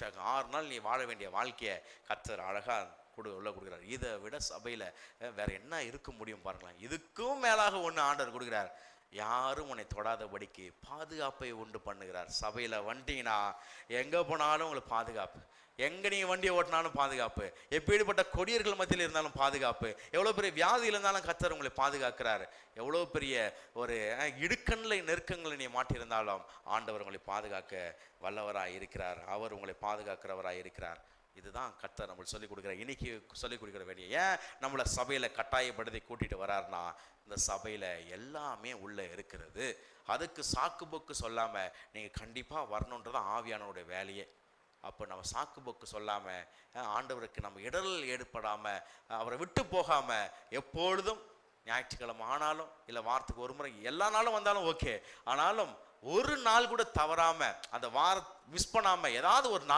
சந்தோஷம் 6 நாள் நீ வாழ வேண்டிய வாழ்க்கையை கர்த்தர் அழகாக கொடுக்குறார். இதை விட சபையில் வேற என்ன இருக்க முடியும் பாருங்களேன். இதுக்கும் மேலாக ஒன்று ஆண்டவர் கொடுக்குறார். யாரும் உன்னை தொடாதபடிக்கு பாதுகாப்பை உண்டு பண்ணுகிறார். சபையில் வந்தீங்கன்னா எங்கே போனாலும் உங்களுக்கு பாதுகாப்பு, எங்கே நீங்கள் வண்டியை ஓட்டினாலும் பாதுகாப்பு, எப்படிப்பட்ட கொடியர்கள் மத்தியில் இருந்தாலும் பாதுகாப்பு, எவ்வளோ பெரிய வியாதியில் இருந்தாலும் கர்த்தர் உங்களை பாதுகாக்கிறார். எவ்வளோ பெரிய ஒரு இடுக்கண்களை நெருக்கங்களை நீ மாட்டியிருந்தாலும் ஆண்டவர் உங்களை பாதுகாக்க வல்லவராக இருக்கிறார். அவர் உங்களை பாதுகாக்கிறவராக இருக்கிறார். இதுதான் கர்த்தர் நம்மளுக்கு சொல்லிக் கொடுக்குறார். இன்னைக்கு சொல்லிக் கொடுக்குற வேண்டிய ஏன் நம்மளை சபையில் கட்டாயப்படுத்தி கூட்டிகிட்டு வராருன்னா, இந்த சபையில் எல்லாமே உள்ளே இருக்கிறது. அதுக்கு சாக்கு போக்கு சொல்லாமல் நீங்கள் கண்டிப்பாக வரணுன்றதான் ஆவியானோட வேலையே. அப்போ நம்ம சாக்கு போக்கு சொல்லாமல் ஆண்டவருக்கு நம்ம இடரல் ஏற்படாமல் அவரை விட்டு போகாமல் எப்பொழுதும் ஞாயிற்றுக்கிழமை ஆனாலும் இல்லை வாரத்துக்கு ஒரு முறை எல்லா நாளும் வந்தாலும் ஓகே, ஆனாலும் ஒரு நாள் கூட தவறாமல் அந்த மிஸ் பண்ணாமல் ஏதாவது ஒரு நாள்